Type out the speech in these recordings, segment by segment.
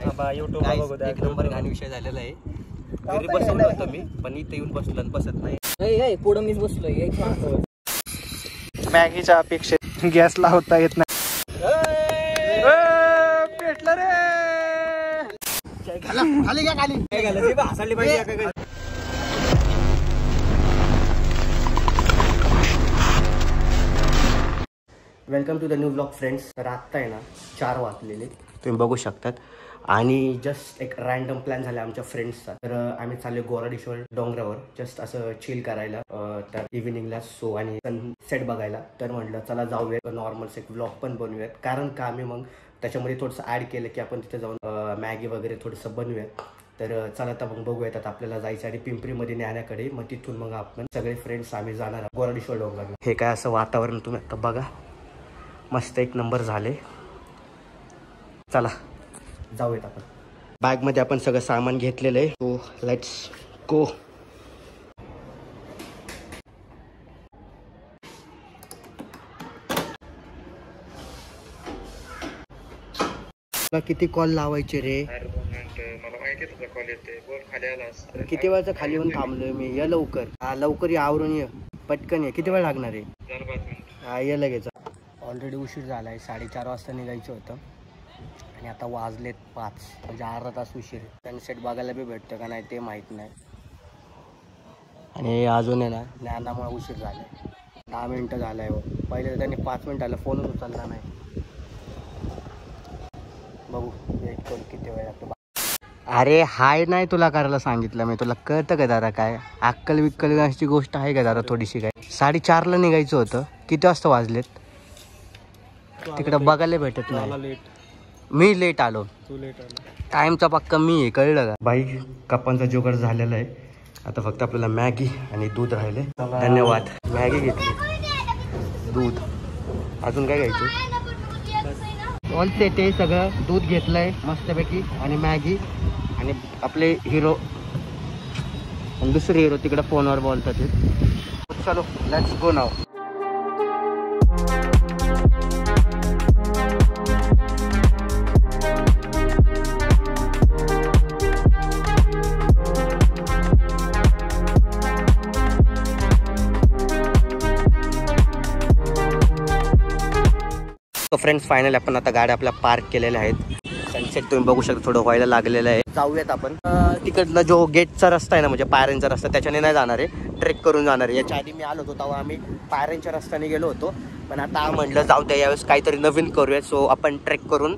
एक नंबर घाण विषय झालेला आहे. घरी बसवलं होतं मी, पण इथे येऊन बसलो आणि बसत नाही. पुढं मीच बसलोय. मॅगीच्या अपेक्षेत गॅस लावता येत नाही. पेटलं रे. खाली घ्या, खाली हसायला पाहिजे. Welcome to the new blog friends. तर आत्ता आहे ना 4 वाजलेले तुम्ही बघू शकतात. आणि जस्ट एक रॅन्डम प्लॅन झाला आमच्या फ्रेंड्सचा. तर आम्ही चाललो गोराडीश्वर डोंगरावर जस्ट असं चिल करायला त्या इव्हिनिंगला सो आणि सनसेट बघायला. तर म्हटलं चला जाऊयात, नॉर्मल्स एक ब्लॉग पण बनवूयात. कारण का आम्ही मग त्याच्यामध्ये थोडंसं ॲड केलं की आपण तिथे जाऊन मॅगी वगैरे थोडंसं बनवूयात. तर चला आता मग बघूयात. आता आपल्याला जायचं आणि पिंपरीमध्ये न्याण्याकडे, मग तिथून मग आपण सगळे फ्रेंड्स आम्ही जाणार गोराडीश्वर डोंगराला. हे काय असं वातावरण तुम्ही आता बघा, मस्त एक नंबर झाले. चला जाऊयात आपण. बॅगमध्ये आपण सगळं सामान घेतलेलं आहे, सो लेट्स गो. किती कॉल लावायचे रे? मला माहिती तुझा कॉल येते. बोल, खाली आलास? किती वेळचं खाली येऊन थांबलोय मी. ये लवकर. हा लवकर ये, आवरून ये, पटकन ये. किती वेळ लागणार आहे? हा ये लगेच. ऑलरेडी उशीर झाला आहे. 4:30 वाजता निघायचं होतं आणि आता वाजलेत 5, म्हणजे अर्धा तास उशीर. सनसेट बघायला बी भेटतं का नाही ते माहीत नाही. आणि अजून आहे ना ज्ञानामुळे उशीर झाला आहे. 10 मिनटं झालं आहे. पहिले तर त्यांनी 5 मिनिट आलं, फोनच उचलला नाही. बघू वेट करू किती वेळ लागतो. अरे हाय नाही तुला करायला सांगितलं मी. तुला कळतं का दादा काय अक्कल विक्कल गाची गोष्ट आहे का दादा थोडीशी? काय 4:30ला निघायचं होतं, किती वाजता वाजलेत? तिकडं बघायला भेटत नाही. मी लेट आलो. टाइमचा पक्का मी आहे, कळलं का? बाई कपांचा जुगाड झालेला आहे. आता फक्त आपल्याला मॅगी आणि दूध राहिले. धन्यवाद. मॅगी घेतली, दूध, अजून काय घ्यायचं? ऑल सेट आहे सगळं. दूध घेतलंय मस्तपैकी आणि मॅगी आणि आपले हिरो आणि दुसरे हिरो तिकडं फोनवर बोलतात ते. चलो लेट्स गो नाव. तो फ्रेंड्स फायनली आपण आता गाड्या आपल्या पार्क केलेल्या आहेत. सनसेट तुम्ही बघू शकता थोडं व्हायला लागलेलं आहे. जाऊयात आपण. तिकडला जो गेटचा रस्ता आहे ना, म्हणजे पायऱ्यांचा रस्ता, त्याच्याने नाही जाणार आहे, ट्रेक करून जाणार आहे. याच्या आधी मी आलो होतो तेव्हा आम्ही पायऱ्यांच्या रस्त्याने गेलो होतो, पण आता म्हटलं जाऊ द्या यावेळेस काहीतरी नवीन करूयात. सो आपण ट्रेक करून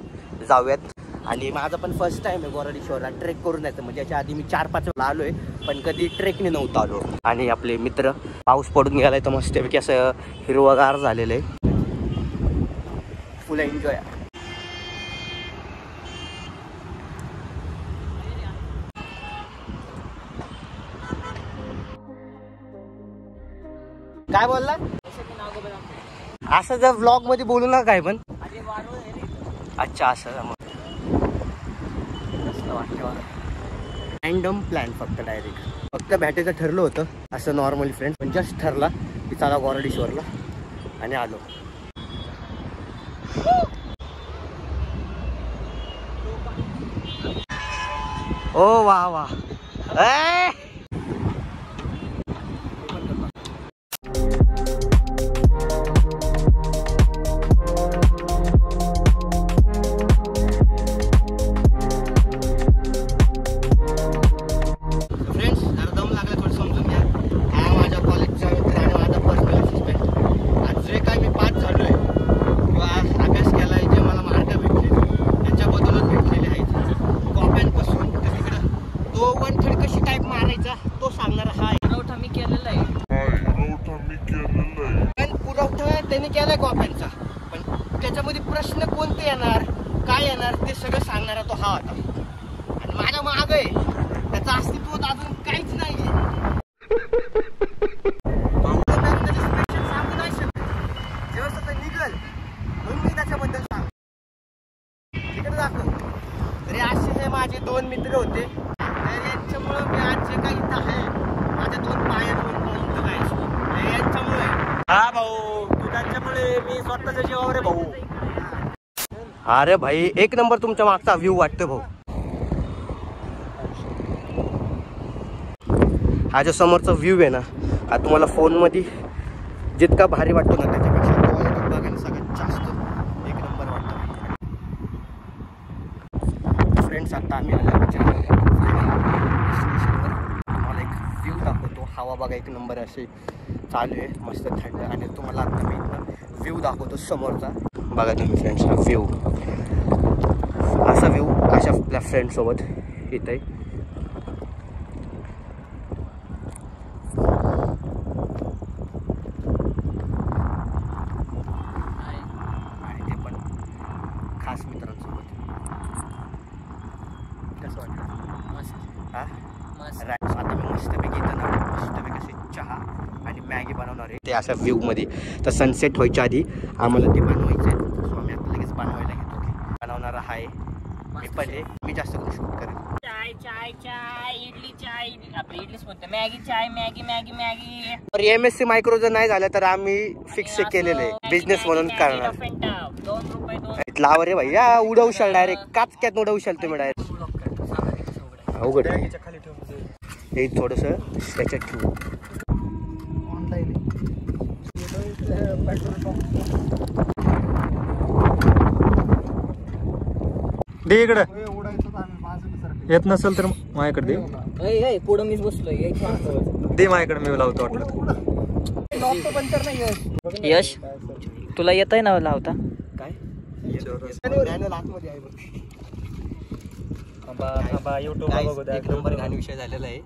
जाऊयात. आणि माझं पण फर्स्ट टाइम आहे गोराडीश्वरला ट्रेक करून जायचं. म्हणजे याच्या आधी मी 4-5 वेळा आलो आहे, पण कधी ट्रेकने नव्हतं आलो. आणि आपले मित्र, पाऊस पडून गेलाय तर मस्तपैकी असं हिरवगार झालेलं आहे. फुल एन्जॉय. काय बोलला? असं जर व्लॉग मध्ये बोलू ना काय पण. अच्छा असं मग रॅन्डम प्लॅन, फक्त डायरेक्ट फक्त भेटायचं ठरलं होतं असं नॉर्मली फ्रेंड, पण जस्ट ठरला की चला गोराडीश्वरला आणि आलो. ओ वा वा. कॉप्यांचा, पण त्याच्यामध्ये प्रश्न कोणते येणार, काय येणार ते सगळं सांगणारा तो हा होता. आणि माझ्या माग आहे त्याचं अस्तित्व अजून काहीच नाहीये. सांगू नाही शकत. जेव्हा ते निघल म्हणून मी त्याच्याबद्दल सांग तिकडे दाखव. तरी असे हे माझे 2 मित्र होते. यांच्यामुळं मी आज जे काही इथं आहे, माझ्या 2 पायावर पोहोचलो आहे यांच्यामुळे. हा भाऊ, त्याच्यामुळे मी स्वतःच्या जीवावर आहे भाऊ. अरे भाई एक नंबर तुमच्या मागचा व्ह्यू वाटतो भाऊ. हा जो समोरचा व्ह्यू आहे ना, हा तुम्हाला फोनमध्ये जितका भारी वाटतो ना त्याच्यापेक्षा डोळ्यातून बघायला सगळ्यात जास्त एक नंबर वाटतो. फ्रेंड्स, आता आम्ही आलो आमच्या डेस्टिनेशनवर. तुम्हाला एक व्ह्यू दाखवतो. हवा बघा एक नंबर अशी चालू आहे, मस्त थंड. आणि तुम्हाला आता मी इथं व्ह्यू दाखवतो समोरचा. बघा तुम्ही फ्रेंड्स, हा व्ह्यू, असा व्ह्यू अशा आपल्या फ्रेंडसोबत येत आहे. आणि ते पण खास मित्रांसोबत. कसं वाटतं? मस्त. हा मस्त. आता मी मस्तपैकी येतं ना, मस्तपैकी असे चहा आणि मॅगी बनवणार आहे ते अशा व्ह्यूमध्ये. तर सनसेट व्हायच्या आधी आम्हाला ते बनवायचं आहे. सो आम्ही आता लगेच बनवायला घेतो. बनवणार आहे मी, पहिले मी जास्त करून शूट करेन. चाय चाय चाय, इडली चाय, आपली इडलीच म्हणतो. मॅगी चाय, मॅगी मॅगी मॅगी. तर MSc मायक्रो जर नाही झालं तर आम्ही फिक्स केलेलं आहे बिझनेस म्हणून करणार. 2 रुपये 2. लावा रे भाई, या उडवशाल डायरेक्ट, काचक्यात उडवशाल तुम्ही डायरेक्ट. अवघड हे थोडस त्याच्यात ठेवू. दे इकडं, येत नसेल तर माझ्याकडे दे. पुढं मीच बसलोय. दे माझ्याकडे, मी लावतो वाटलं. यश, तुला येत आहे ना लावता? काय एक नंबर घाण विषय झालेला आहे.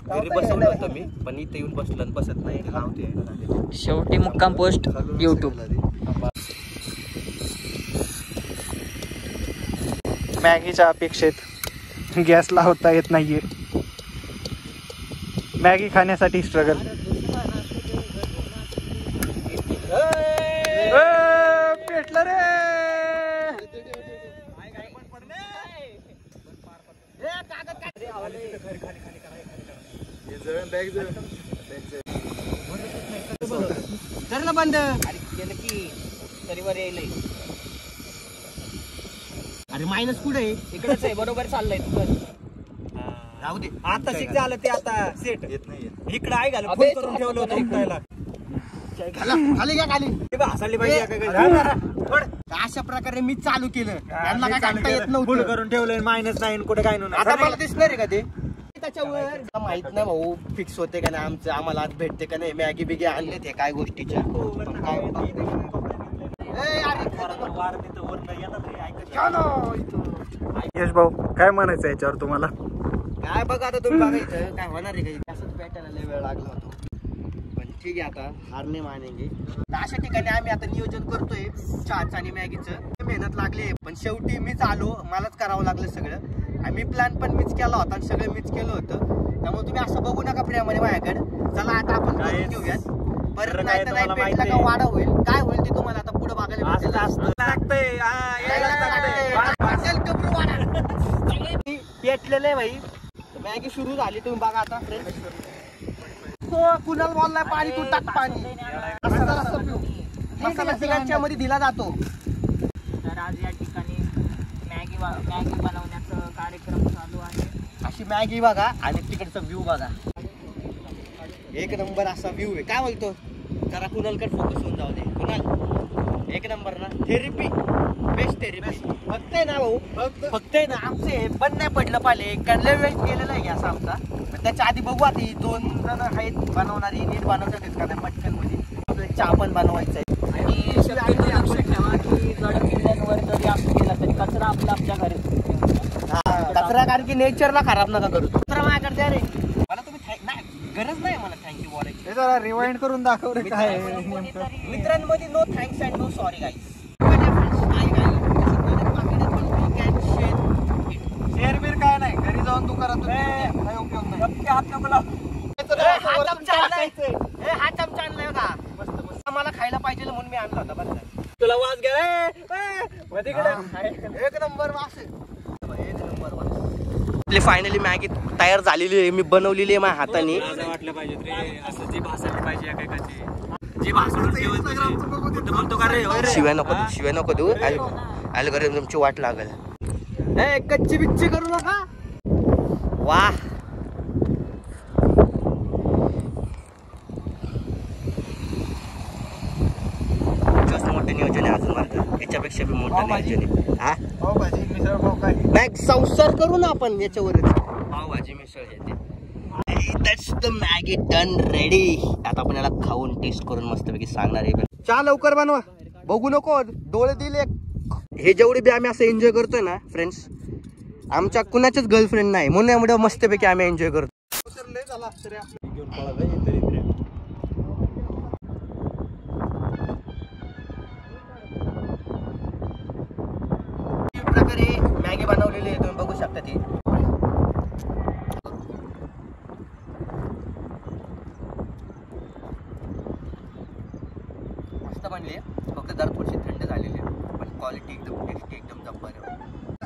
घरी बसवलं होतं मी, पण इथे येऊन बसलं बसत नाही. लावते शेवटी मुक्काम पोस्ट YouTube. मॅगीच्या अपेक्षेत गॅस लावता येत नाहीये. मॅगी खाण्यासाठी स्ट्रगल. पेटलं रे. ना बंद. गेलं की तरीवर येईल. अरे मायनस कुठे आहे? इकडेच आहे, बरोबर चाललंय तुझं. राहू दे. आता शिक झालं ते, आता सेट येत नाही. इकडं आहे घालून फोन करून ठेवलं होतं इकडायला. खाली घ्या खाली. हसायला पाहिजे. अशा प्रकारे मी चालू केलं. त्यांना काय काढता येत नव्हतं. फुल करून ठेवलंय, मायनस नाही कुठे काय नाही. आता मला दिसणार आहे का ते त्याच्यावर? माहित नाही भाऊ फिक्स होते का नाही आमचं, आम्हाला आज भेटते का नाही. मॅगी बिगी आणले ते काय गोष्टीच्या. यश भाऊ, काय म्हणायचं याच्यावर तुम्हाला? काय बघा आता तुम्ही बघायचं काय होणार आहे काही. असंच भेटायला लय वेळ लागला होता, पण ठीक आहे आता हार नाही मानेंगे. अशा ठिकाणी आम्ही आता नियोजन करतोय चहाचं आणि मॅगीचं. मेहनत लागली पण शेवटी मीच आलो, मलाच करावं लागलं सगळं. आणि मी प्लॅन पण मीच केला होता आणि सगळं मीच केलं होतं. त्यामुळे तुम्ही असं बघू नका प्रेमाने माझ्याकडे. चला आता आपण करून घेऊयात. परत नाही तर नाही पेटला का वाढा होईल. काय होईल ते तुम्हाला आता पुढे बघायला पेटलेलं आहे भाई. मॅगी सुरू झाली, तुम्ही बघा आता. कुणाला बोललाय पाणी, तू टाक पाणी. मसाला तिघांच्या मध्ये दिला जातो. तर आज या ठिकाणी मॅगी बनवण्याचा कार्यक्रम चालू आहे. अशी मॅगी बघा आणि तिकडचा व्ह्यू बघा. एक नंबर असा व्ह्यू आहे. काय बोलतो जरा कुणालकडे फोकस होऊन जाऊ दे. कुणाल एक नंबर ना. Therapy, best therapy. फक्त आहे ना भाऊ, फक्त आहे ना आमचे बंद नाही पडलं पाहिजे. कडलं वेस्ट गेलेला आहे गॅस आमचा. त्याच्या आधी बघू आता. 2 जण आहेत बनवणारी, नीट बनवतात का नाही पटकन मध्ये. आपल्याला चहा पण बनवायचा आहे. आणि लक्षात ठेवा की जड किल्ल्यांवर जरी असं केला तरी कचरा आपल्या घरी. कचरा कारण की नेचरला खराब नका करू. कचरा माझ्याकडे द्या रे. मला तुम्ही गरज नाही मला थँक्यू बोलायची. जरा रिवाइंड करून दाखव रे. काय मित्रांमध्ये no thanks and no sorry guys. Share beer काय नाही, घरी जाऊन तू करा. काय उपयोग नाही. हात नको लाव. हा चमचा आणलाय का? मला खायला पाहिजे म्हणून मी आणला होता. बरं तुला वास घ्या. एक नंबर वास. एक नंबर वास. आपली फायनली मॅगी तयार झालेली आहे. मी बनवलेली आहे माझ्या हाताने. वाटलं पाहिजे रे, असं जी भाषा पाहिजे एकेकाची. जी भाषा बोलतो का रे? शिवाय नको देऊ, शिवाय नको देऊ. अल्गोरिदमची वाट लागल. कच्ची बिच्ची करू नका. वाह पेक्षा बी मोठा नियोजन आहे. हा पावभाजी मिसळ पाव काय नाही संसार करू ना आपण याच्यावरच. पावभाजी मिसळ येते. That's the Maggi done ready. आता आपण याला खाऊन टेस्ट करून मस्तपैकी सांगणार आहे. चहा लवकर बनवा, बघू नको डोळे दिले. हे जेवढे बी आम्ही असं एन्जॉय करतोय ना फ्रेंड्स, आमच्या कुणाच्याच गर्लफ्रेंड नाही म्हणून एवढं मस्तपैकी आम्ही एन्जॉय करतो. प्रकारे मॅगी बनवलेली आहे, तुम्ही बघू शकता ती. मस्त बनली, फक्त जरा थोडीशी थंड झालेली आहे, पण क्वालिटी एकदम टेस्टी, एकदम जब्बर आहे.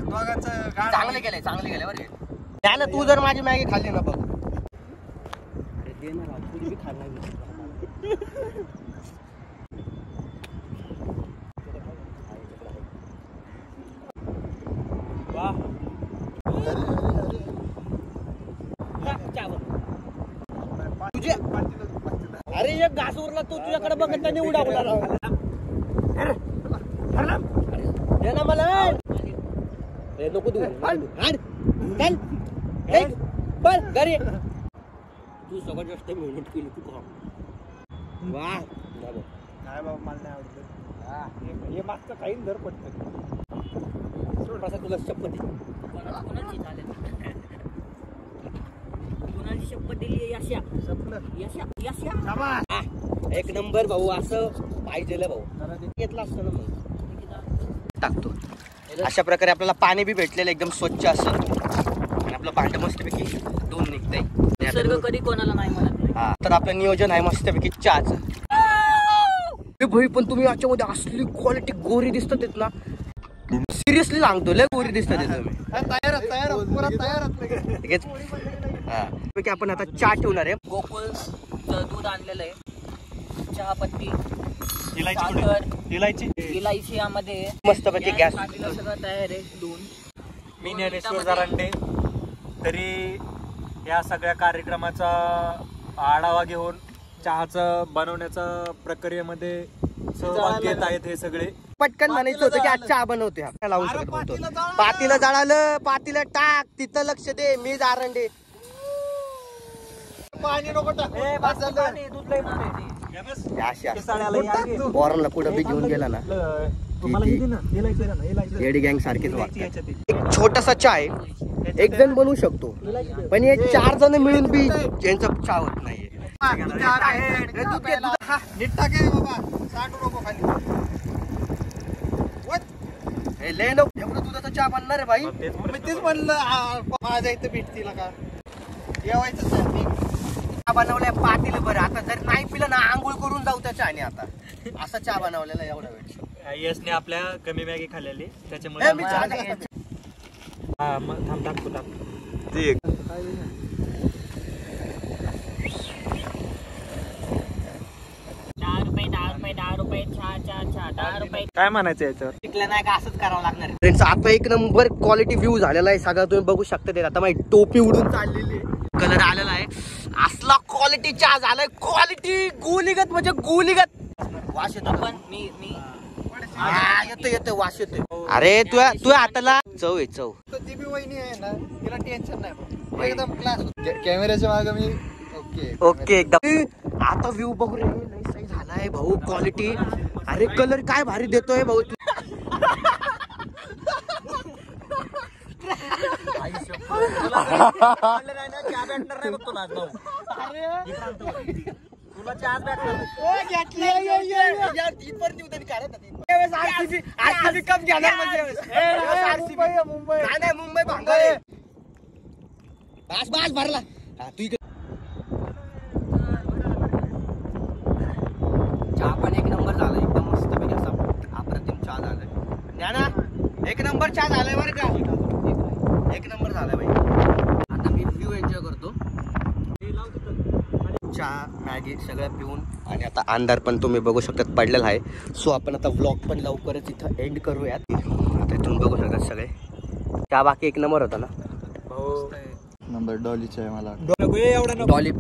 दोघांचं चांगले केलंय बरं. त्यानं तू जर माझी मॅगी खाल्ली ना बघ, तुझे अरे एक घास उरला तू तुझ्याकडे बघत नाही उडावला ना मला. नको तू घरी तू सगळं जास्त मेहनत केली तू. वा काय बाबा मला नाही आवडत. हे मागचं काही धर पडतं तुला शपथ कुणाची शपथ दिली यशा एक नंबर भाऊ. असं पाहिजे भाऊ, घेतला असतं ना मग टाकतो. अशा प्रकारे आपल्याला पाणी बी भेटलेलं एकदम स्वच्छ असं, आणि आपलं भांड मस्तपैकी धुवून निघतंय. निसर्ग कधी कोणाला नाही म्हणत नाही. हा तर आपलं नियोजन आहे मस्तपैकी चहाचं. भाई पण तुम्ही याच्यामध्ये असली क्वालिटी गोरी दिसतात येत ना, सिरियसली सांगतो लय गोरी दिसतात येत तुम्ही. हा आपण आता चहा ठेवणार आहे. गोकुळचं दूध आणलेलं आहे, चहापत्ती, इलायची इलायची यामध्ये मस्तपैकी गॅस सगळं तयार आहे. दोन मी ज्ञानेश्वर जारांडे. तरी या सगळ्या कार्यक्रमाचा आढावा घेऊन चहाचं बनवण्याचा प्रक्रियेमध्ये सहभाग घेत आहेत हे सगळे. पटकन म्हणायचं होतं की आज चहा बनवते लावून शकत होतो. पातीला जळालं, पातीला टाक, तिथं लक्ष दे. मी जारंडे पाणी नको बोराला कुठं बी घेऊन गेला ना लेडी गँग सारखेच वाटतात. एक छोटासा चहा आहे, एक जण बनवू शकतो, पण हे 4 जण मिळून बी यांचा चहा होत नाहीये. नीट टाके बाबा, 60 नको खाली. लय नको एवढं दुधाचा चहा बनणार आहे भाई. मी तेच म्हणलं माझ्या इथं भेटतील का जेवायचं बनवलाय पातील बरं. आता जर नाही पिलं ना आंघोळ करून जाऊ त्या चहाने. आता असा चहा बनवलेला एवढा वेळ. यशने आपल्या कमी मॅगी खाल्लेली त्याच्यामुळे थांब टाकतो टाक. 10 रुपये चहा 10 रुपये. काय म्हणायचं याच्यावर? शिकलं नाही का असंच करावं लागणार. फ्रेंड्स आता एक नंबर क्वालिटी व्ह्यू झालेला आहे सगळं, तुम्ही बघू शकता. ते आता माझी टोपी उडून चाललेली आहे, कलर आलेला आहे, असला क्वालिटी चहा झालाय. क्वालिटी गोलीगत म्हणजे गोलीगत वास येतो. पण मी येतो वास येतोय. अरे तू हाताला चव आहे चव. जीबी वहिनी आहे ना, तिला टेन्शन नाही, एकदम क्लास. कॅमेऱ्याच्या मागे मी ओके एकदम. आता व्ह्यू बघू रे, लय सही झालाय भाऊ क्वालिटी. अरे कलर काय भारी देतोय भाऊ. मुंबई भांगार बास भरला तू. चहा पण एक नंबर झाला, एकदम मस्त पैकी असा अप्रतिम चहा झालाय. ज्ञाना एक नंबर चहा झालाय बरं का, एक नंबर झालाय भाई. आता मी व्ह्यू एन्जॉय करतो, चहा मॅगी सगळं पिऊन. आणि आता अंधार पण तुम्ही बघू शकतात पडलेला आहे. सो आपण आता व्लॉग पण लवकरच इथं एंड करूयात. आता इथून बघू शकतात सगळे चहा बाकी एक नंबर होता ना भाऊ. नंबर डॉलीचा आहे मला.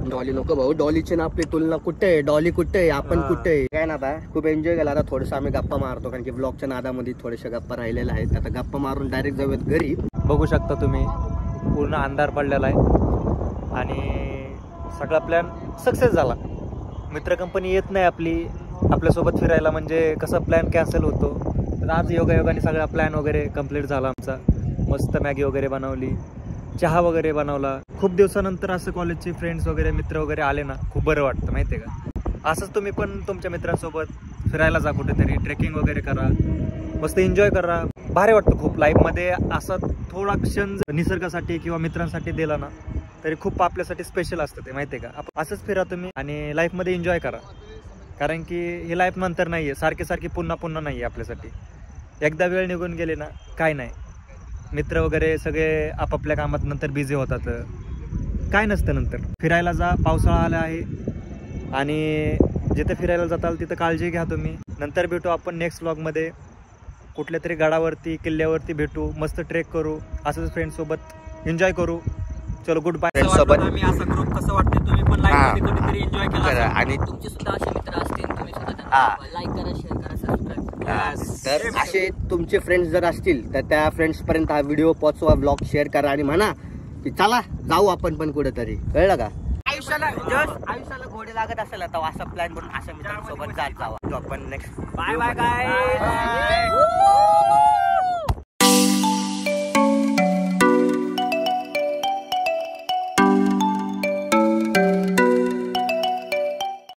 डॉली नको भाऊ, डॉलीची ना आपली तुलना कुठे आहे, डॉली कुठे आहे, आपण कुठे आहे काय ना बा. खूप एन्जॉय केला आता. थोडंसं आम्ही गप्पा मारतो कारण की ब्लॉगच्या नादामध्ये थोड्याशा गप्पा राहिलेल्या आहेत. आता गप्पा मारून डायरेक्ट जाऊयात घरी. बघू शकता तुम्ही पूर्ण अंधार पडलेला आहे आणि सगळा प्लॅन सक्सेस झाला. मित्र कंपनी येत नाही आपल्यासोबत फिरायला म्हणजे कसं प्लॅन कॅन्सल होतो. तर आज योगायोगाने सगळा प्लॅन वगैरे कंप्लीट झाला आमचा. मस्त मॅगी वगैरे बनवली, चहा वगैरे बनवला. खूप दिवसानंतर असं कॉलेजचे फ्रेंड्स वगैरे मित्र वगैरे आले ना, खूप बरं वाटतं माहिती आहे का. असंच तुम्ही पण तुमच्या मित्रांसोबत फिरायला जा, कुठेतरी ट्रेकिंग वगैरे करा, मस्त एन्जॉय करा. भारी वाटतं खूप लाईफमध्ये. असा थोडा क्षण निसर्गासाठी किंवा मित्रांसाठी दिला ना तरी खूप आपल्यासाठी स्पेशल असतं ते माहिती आहे का. असंच फिरा तुम्ही आणि लाईफमध्ये एन्जॉय करा, कारण की ही लाईफ नंतर नाही आहे, सारखी पुन्हा नाही आहे आपल्यासाठी. एकदा वेळ निघून गेले ना काय नाही. मित्र वगैरे सगळे आपापल्या कामात नंतर बिझी होतात, काय नसतं नंतर. फिरायला जा, पावसाळा आला आहे आणि जिथे फिरायला जाताल तिथं काळजी घ्या तुम्ही. नंतर भेटू आपण नेक्स्ट व्लॉगमध्ये. कुठल्या तरी गडावरती किल्ल्यावरती भेटू, मस्त ट्रेक करू, असंच फ्रेंड्ससोबत एन्जॉय करू. चलो गुड बाय. सोबत आम्ही असा ग्रुप कसं वाटतं तुम्ही पण लाईफ मध्ये कधीतरी एन्जॉय केला आणि तुमचे सुद्धा असे मित्र असतील, तुम्ही सुद्धा त्यांना लाईक करा, शेअर करा, सबस्क्राईब करा. तर असे तुमचे फ्रेंड्स जर असतील तर त्या फ्रेंड्स पर्यंत हा व्हिडिओ पोहोचवा, ब्लॉग शेअर करा आणि म्हणा की चला जाऊ आपण पण कुठेतरी. कळलं का. आयुष्याला घोडे लागत असेल आता असा प्लॅन बनून अशा मित्रांसोबत जात जावा. आपण नेक्स्ट बाय बाय काय